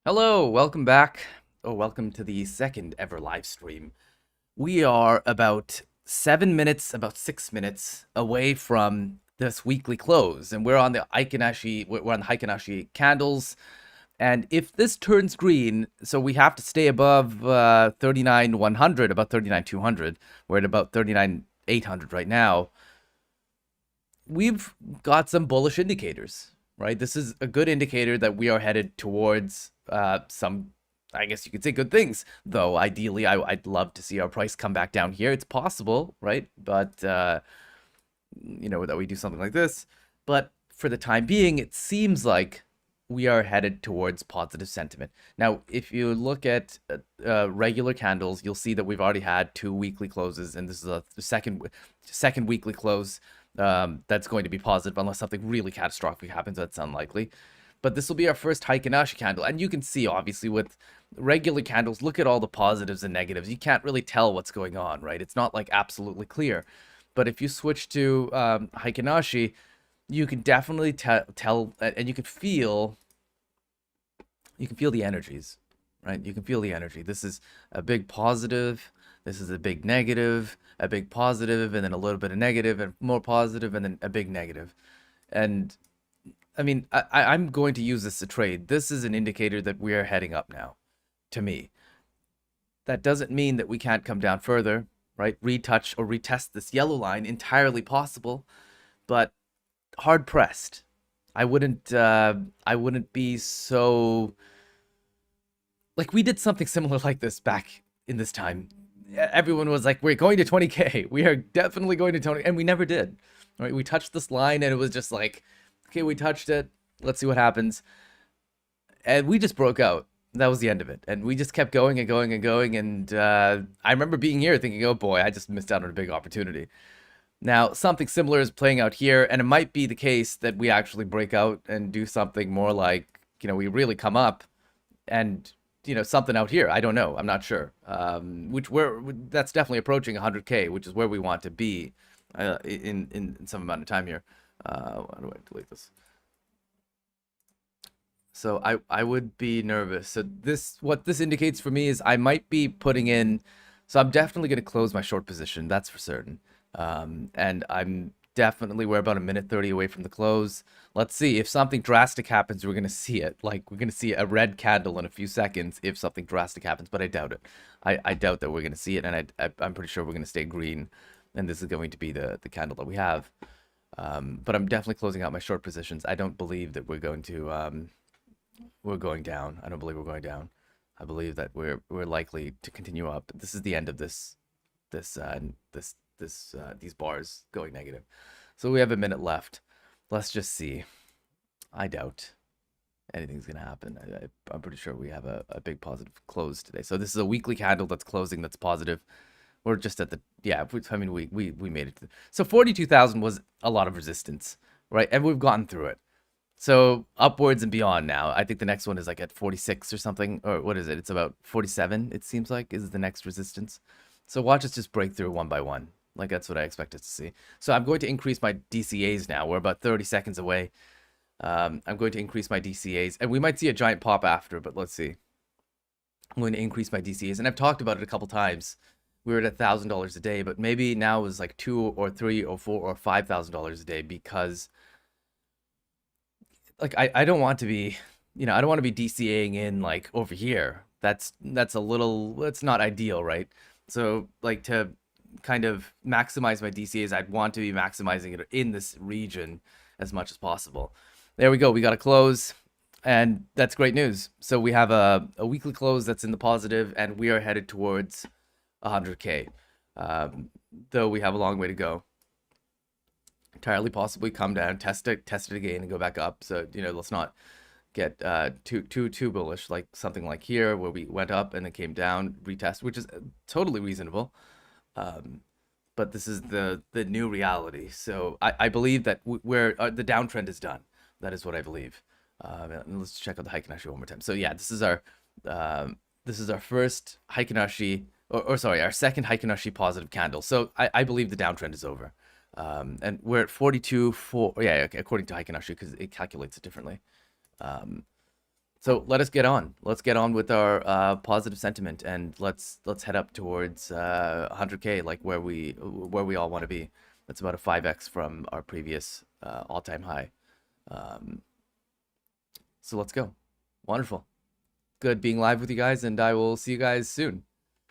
Hello, welcome back. Oh, welcome to the second ever live stream. We are about 7 minutes, about 6 minutes away from this weekly close, and we're on the Heikinashi candles. And if this turns green, so we have to stay above 39,100, about 39,200. We're at about 39,800 right now. We've got some bullish indicators, right? This is a good indicator that we are headed towards some, I guess you could say, good things. Though ideally, I'd love to see our price come back down here. It's possible, right? But that we do something like this. But for the time being, it seems like we are headed towards positive sentiment. Now, if you look at regular candles, you'll see that we've already had two weekly closes, and this is the second weekly close that's going to be positive unless something really catastrophic happens. That's unlikely. But this will be our first Heikinashi candle. And you can see, obviously, with regular candles, look at all the positives and negatives. You can't really tell what's going on, right? It's not like absolutely clear. But if you switch to Heikinashi, you can definitely tell, and you can feel the energies, right? You can feel the energy. This is a big positive. This is a big negative, a big positive, and then a little bit of negative, and more positive, and then a big negative. And I mean, I'm going to use this to trade. This is an indicator that we are heading up now, to me. That doesn't mean that we can't come down further, right? Retouch or retest this yellow line, entirely possible, but hard pressed. I wouldn't be so, like, we did something similar like this back in this time. Everyone was like, we're going to 20K. We are definitely going to 20, and we never did. Right? We touched this line and it was just like, okay, we touched it. Let's see what happens. And we just broke out. That was the end of it. And we just kept going and going and going. And I remember being here thinking, oh boy, I just missed out on a big opportunity. Now, something similar is playing out here, and it might be the case that we actually break out and do something more like, we really come up and, something out here. I don't know. I'm not sure. That's definitely approaching 100K, which is where we want to be in some amount of time here. How do I delete this? So I would be nervous. So what this indicates for me is I might be putting in. So I'm definitely going to close my short position. That's for certain. And we're about a minute 30 away from the close. Let's see if something drastic happens. We're going to see it. Like, we're going to see a red candle in a few seconds if something drastic happens, but I doubt it. I doubt that we're going to see it, and I'm pretty sure we're going to stay green, and this is going to be the candle that we have. But I'm definitely closing out my short positions. I don't believe that we're going down. I don't believe we're going down. I believe that we're likely to continue up. This is the end of these bars going negative. So we have a minute left. Let's just see. I doubt anything's gonna happen. I'm pretty sure we have a big positive close today. So this is a weekly candle that's closing, that's positive. We're just at the, yeah, I mean, we made it. So 42,000 was a lot of resistance, right? And we've gotten through it. So upwards and beyond now. I think the next one is like at 46 or something. Or what is it? It's about 47, it seems like, is the next resistance. So watch us just break through one by one. Like, that's what I expect us to see. So I'm going to increase my DCAs now. We're about 30 seconds away. I'm going to increase my DCAs. And we might see a giant pop after, but let's see. I'm going to increase my DCAs. And I've talked about it a couple times. We were at $1,000 a day, but maybe now is like $2 or $3 or $4 or $5,000 a day, because like I don't want to be, I don't want to be DCAing in like over here. That's not ideal, right? So like, to kind of maximize my DCAs, I'd want to be maximizing it in this region as much as possible. There we go. We got a close, and that's great news. So we have a weekly close that's in the positive, and we are headed towards 100K, though we have a long way to go. Entirely possibly come down, test it again, and go back up. So let's not get too bullish, like something like here where we went up and then came down, retest, which is totally reasonable. But this is the new reality. So I believe that where the downtrend is done. That is what I believe. Let's check out the Heikinashi one more time. So yeah, this is our first Heikinashi, or sorry, our second Heikinashi positive candle. So I believe the downtrend is over. And we're at 42.4. Yeah, okay, according to Heikinashi, because it calculates it differently. So let us get on. Let's get on with our positive sentiment, and let's head up towards 100K, like where we all want to be. That's about a 5x from our previous all-time high. So let's go. Wonderful. Good being live with you guys, and I will see you guys soon.